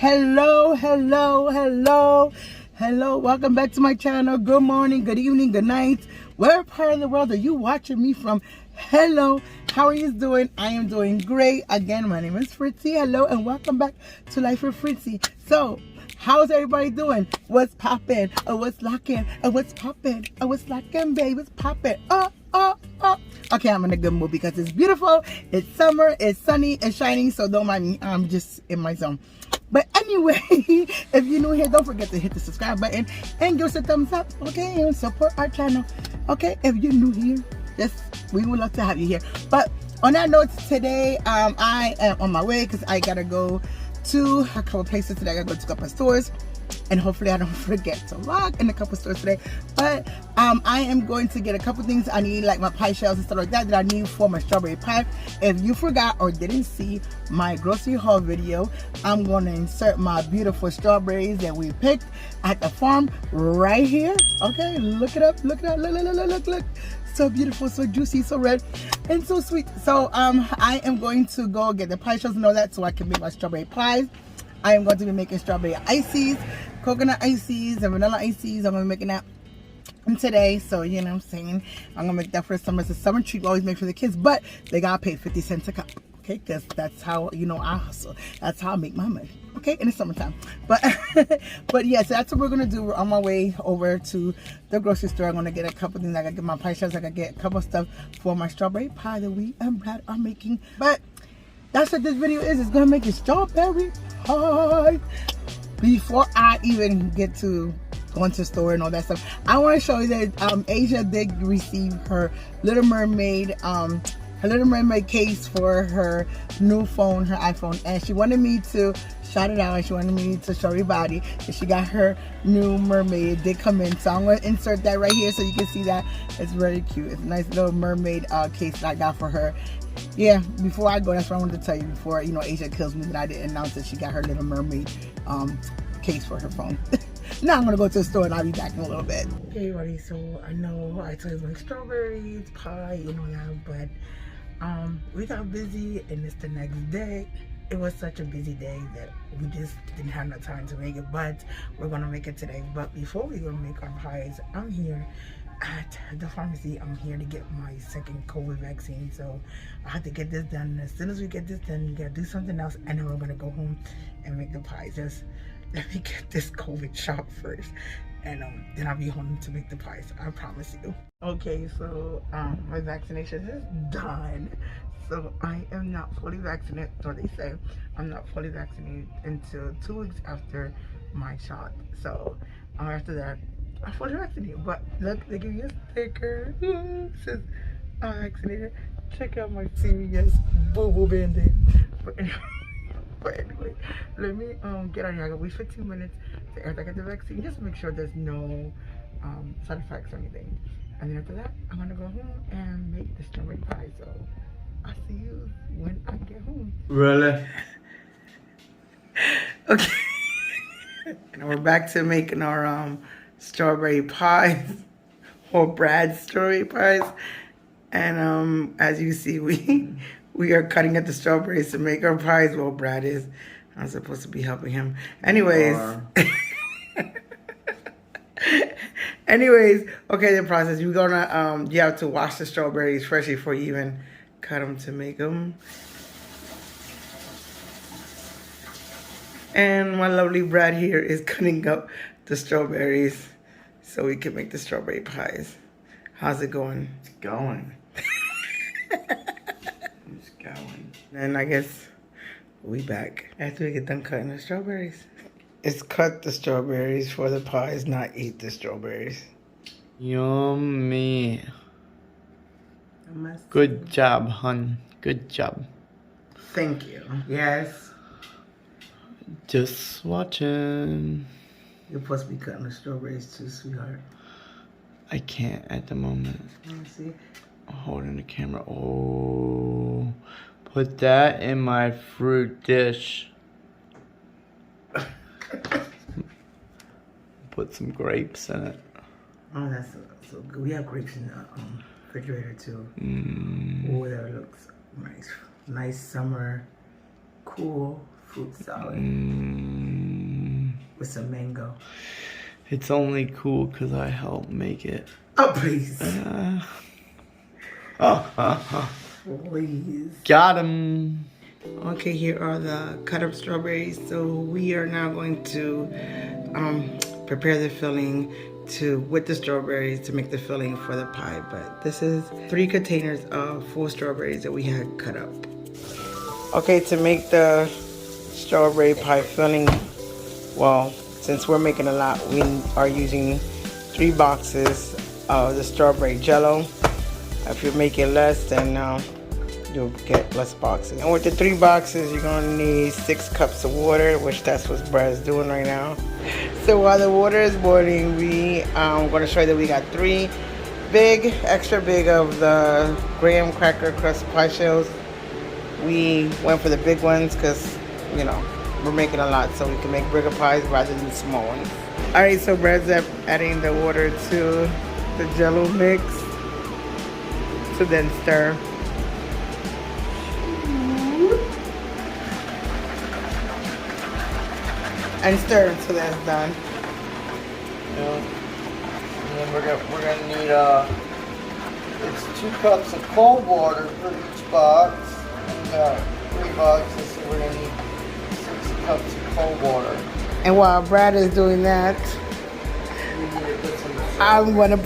Hello, welcome back to my channel. Good morning, good evening, good night. Where part of the world are you watching me from? Hello, how are you doing? I am doing great. Again, my name is Fritzy. Hello, and welcome back to Life with Fritzy. So, how's everybody doing? What's poppin'? Oh, what's locking? Oh, what's poppin'? Oh, what's locking, babe? What's poppin'? Okay, I'm in a good mood because it's beautiful. It's summer. It's sunny and shining. So don't mind me. I'm just in my zone. But anyway, if you're new here, don't forget to hit the subscribe button and give us a thumbs up. Okay, and support our channel. Okay, if you're new here, we would love to have you here. But on that note, today I am on my way because I gotta go to a couple places today. I gotta go to a couple stores, and hopefully I don't forget to log in a couple stores today. But I am going to get a couple things I need, like my pie shells and stuff like that I need for my strawberry pie. If you forgot or didn't see my grocery haul video, I'm going to insert my beautiful strawberries that we picked at the farm right here. Okay, look it up, look, so beautiful, so juicy, so red, and so sweet. So I am going to go get the pie shells and all that so I can make my strawberry pies. I am going to be making strawberry ices, coconut ices, and vanilla ices. I'm going to be making that today. So, you know what I'm saying? I'm going to make that for the summer. It's a summer treat we always make for the kids, but they got to pay 50 cents a cup. Okay? Because that's how, you know, I hustle. That's how I make my money. Okay? In the summertime. But, yeah, so that's what we're going to do. We're on my way over to the grocery store. I'm going to get a couple things. I got to get my pie shells. I got to get a couple stuff for my strawberry pie that we and Brad are making. But that's what this video is. It's going to make a strawberry pie. Before I even get to going to the store and all that stuff, I want to show you that Asia did receive her Little Mermaid case for her new phone, her iPhone, and she wanted me to shout it out, and she wanted me to show everybody that she got her new mermaid. It did come in, so I'm going to insert that right here so you can see that. It's very cute. It's a nice little mermaid case that I got for her. Yeah, before I go, that's what I wanted to tell you before, you know, Asia kills me that I didn't announce that she got her Little Mermaid case for her phone. Now I'm gonna go to the store and I'll be back in a little bit. Okay, everybody, so I know I told you like strawberries, pie, you know that, but we got busy and it's the next day. It was such a busy day that we just didn't have no time to make it, but we're gonna make it today. But before we go make our pies, I'm here at the pharmacy. I'm here to get my second COVID vaccine, so I have to get this done. As soon as we get this done, we gotta do something else, and then we're gonna go home and make the pies. Just let me get this COVID shot first, and then I'll be home to make the pies. I promise you. Okay, so my vaccination is done. So I am not fully vaccinated, or they say I'm not fully vaccinated until 2 weeks after my shot. So after that, I'm fully vaccinated. But look, they give you a sticker. It says I'm vaccinated. Check out my serious boo-boo band-aid. But anyway, let me get on here. I gotta wait 15 minutes to after I get the vaccine, just to make sure there's no side effects or anything. And then after that, I'm gonna go home and make the strawberry pie. So I'll see you when I get home. Really? Okay. And we're back to making our strawberry pies, or Brad's strawberry pies. And as you see, we are cutting at the strawberries to make our pies. Well, Brad is. I'm supposed to be helping him. Anyways. Okay, the process. You're gonna you have to wash the strawberries freshly before you even cut them to make them. And my lovely Brad here is cutting up the strawberries so we can make the strawberry pies. How's it going? It's going. It's going. And I guess we back after we get done cutting the strawberries. It's cut the strawberries for the pies, not eat the strawberries. Yummy. Good job, hun. Good job. Thank you. Yes. Just watching. You're supposed to be cutting the strawberries too, sweetheart. I can't at the moment. Let me see. Holding the camera. Oh, put that in my fruit dish. Put some grapes in it. Oh, that's so good. We have grapes in the refrigerator too. Oh, that looks nice. Nice summer, cool fruit salad. with some mango. It's only cool because I helped make it. Oh, please. Please. Got him. Okay, here are the cut up strawberries. So we are now going to prepare the filling with the strawberries to make the filling for the pie. But this is 3 containers of full strawberries that we had cut up. Okay, to make the strawberry pie filling, well, since we're making a lot, we are using 3 boxes of the strawberry Jello. If you're making less, then you'll get less boxes. And with the 3 boxes, you're gonna need 6 cups of water, which that's what Brad's doing right now. So while the water is boiling, I'm gonna show you that we got 3 extra big of the graham cracker crust pie shells. We went for the big ones because, you know, we're making a lot, so we can make bigger pies rather than small ones. All right, so Brad's adding the water to the Jello mix to then stir. And stir until that's done. Yeah. And then we're gonna need it's 2 cups of cold water for each box. And 3 boxes, so we're gonna need 6 cups of cold water. And while Brad is doing that, I'm gonna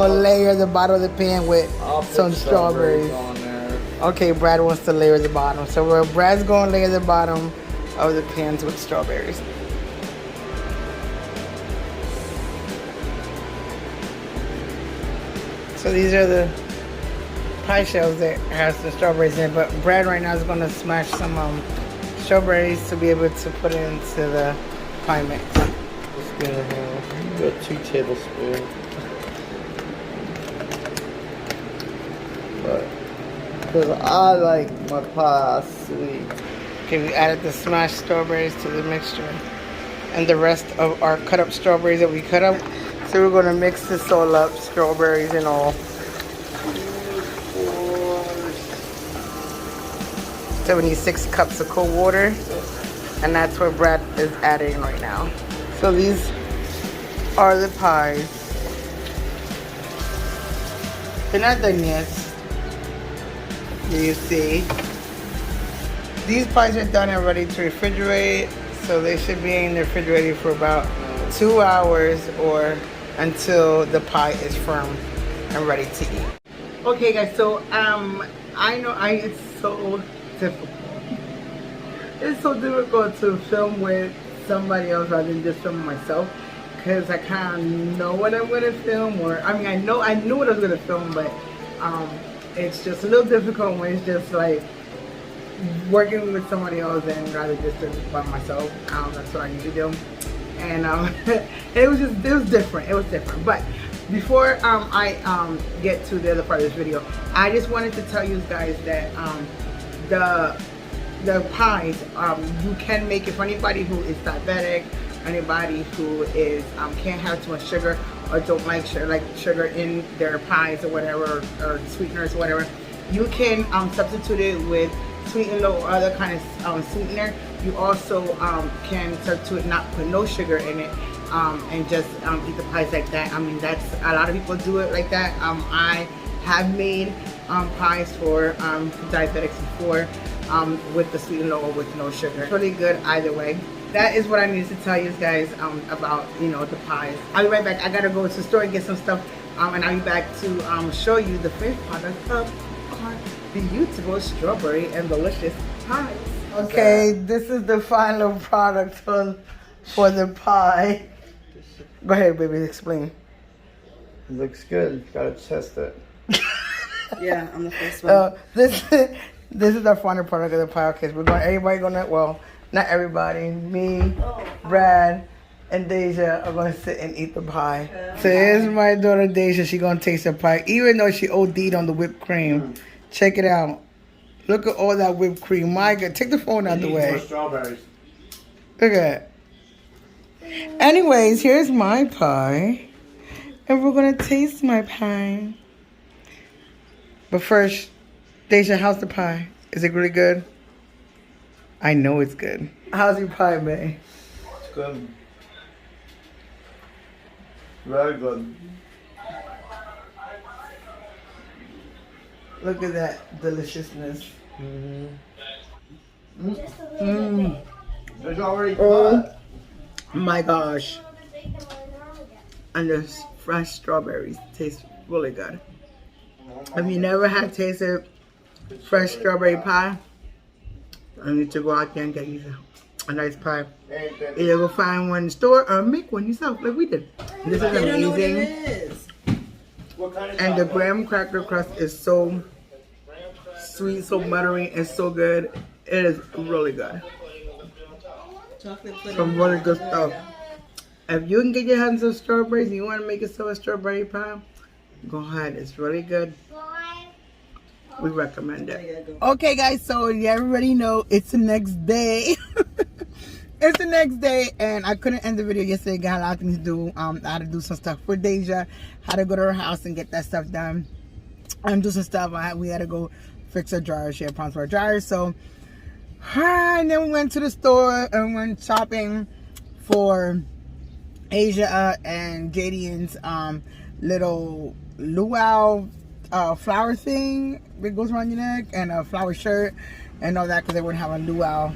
layer the bottom of the pan with some strawberries on there. Okay, Brad wants to layer the bottom. So Brad's gonna layer the bottom of the pans with strawberries. So these are the pie shells that has the strawberries in it, but Brad right now is gonna smash some strawberries to be able to put it into the pie mix. Just gonna have about 2 tablespoons. But because I like my pie sweet. Okay, we added the smashed strawberries to the mixture and the rest of our cut up strawberries that we cut up. So we're gonna mix this all up, strawberries and all. So we need 6 cups of cold water, and that's what Brad is adding right now. So these are the pies. They're not done yet. You see. These pies are done and ready to refrigerate, so they should be in the refrigerator for about 2 hours or until the pie is firm and ready to eat. Okay guys, so I know it's so difficult. It's so difficult to film with somebody else rather than just filming myself, because I kind of know what I'm gonna film, or I mean I knew what I was gonna film, but it's just a little difficult when it's just like working with somebody else and rather just do it by myself. That's what I usually do, and it was different. It was different. But before I get to the other part of this video, I just wanted to tell you guys that the pies you can make it for anybody who is diabetic, anybody who is can't have too much sugar or don't like sugar in their pies or whatever, or sweeteners or whatever. You can substitute it with sweet and low or other kind of sweetener. You also can substitute, not put no sugar in it, and just eat the pies like that. I mean, that's a lot of people do it like that. I have made pies for diabetics before with the sweet and low or with no sugar. It's really good either way. That is what I needed to tell you guys about, you know, the pies. I'll be right back. I gotta go to the store and get some stuff, and I'll be back to show you the finished product of our beautiful strawberry and delicious pies. Okay, this is the final product for the pie. Go ahead, baby, explain. It looks good. Gotta test it. Yeah, I'm the first one. This is the final product of the pie. Okay, so everybody gonna, well, not everybody, me, Brad, and Deja are gonna sit and eat the pie. So here's my daughter Deja. She gonna taste the pie, even though she OD'd on the whipped cream. Check it out. Look at all that whipped cream. My God, take the phone out the way. More strawberries. Look at it. Anyways, here's my pie, and we're gonna taste my pie. But first, Deja, how's the pie? Is it really good? I know it's good. How's your pie, May? It's good. Very good. Look at that deliciousness. It's already Oh cut. my gosh. And the fresh strawberries taste really good. If you never had tasted fresh strawberry pie, I need to go out there and get you a nice pie. Either go find one in the store or make one yourself like we did. This is They don't know what it amazing. is. What kind of And the chocolate? graham cracker crust is so sweet, so buttery, and so good. It is really good. Chocolate pudding. Some really good stuff. If you can get your hands on strawberries and you want to make yourself a strawberry pie, go ahead. It's really good. We recommend it. Okay, guys, so you already know it's the next day. It's the next day, and I couldn't end the video yesterday. Got a lot of things to do. I had to do some stuff for Deja. Had to go to her house and get that stuff done. And do some stuff. We had to go fix her dryer. She had problems with her dryer. So, and then we went to the store and went shopping for Asia and Jadian's little luau flower thing that goes around your neck, and a flower shirt and all that, because they wouldn't have a luau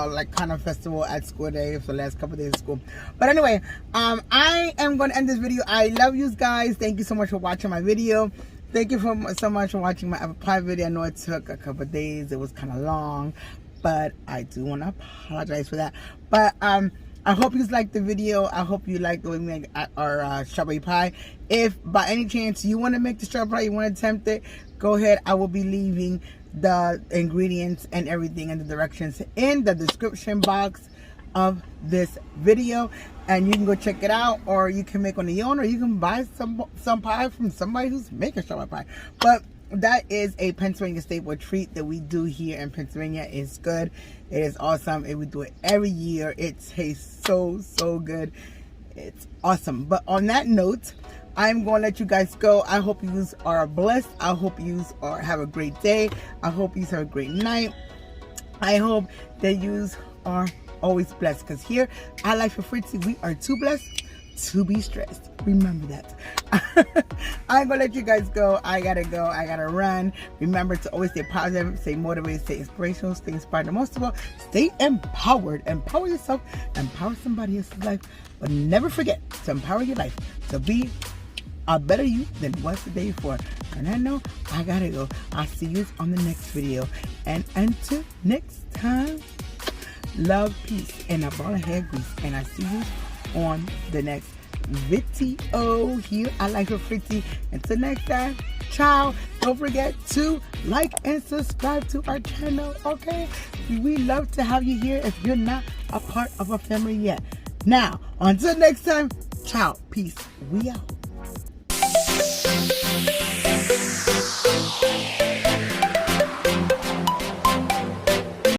like kind of festival at school day for the last couple of days of school. But anyway, I am going to end this video. I love you guys. Thank you so much for watching my video. Thank you so much for watching my apple pie video. I know it took a couple of days. It was kind of long, but I do want to apologize for that. But I hope you liked the video. I hope you liked the way we make our strawberry pie. If by any chance you want to make the strawberry pie, you want to attempt it, go ahead. I will be leaving the ingredients and everything and the directions in the description box of this video, and you can go check it out, or you can make on your own, or you can buy some pie from somebody who's making strawberry pie. But that is a Pennsylvania staple treat that we do here in Pennsylvania. It's good. It is awesome. And we do it every year. It tastes so good. It's awesome. But on that note, I'm going to let you guys go. I hope you are blessed. I hope you have a great day. I hope you have a great night. I hope that you are always blessed, because here at Life with Fritzy, we are too blessed to be stressed. Remember that. I'm gonna let you guys go. I gotta go. I gotta run. Remember to always stay positive, stay motivated, stay inspirational, stay inspired, and most of all, stay empowered. Empower yourself, empower somebody else's life, but never forget to empower your life to be a better you than was the day before. And I know I gotta go. I'll see you on the next video. And until next time, love, peace, and a ball of hair grease. And I see you on the next video here at Life with Fritzy. Until next time, ciao. Don't forget to like and subscribe to our channel, okay? We love to have you here if you're not a part of our family yet. Now, until next time, ciao, peace, we out.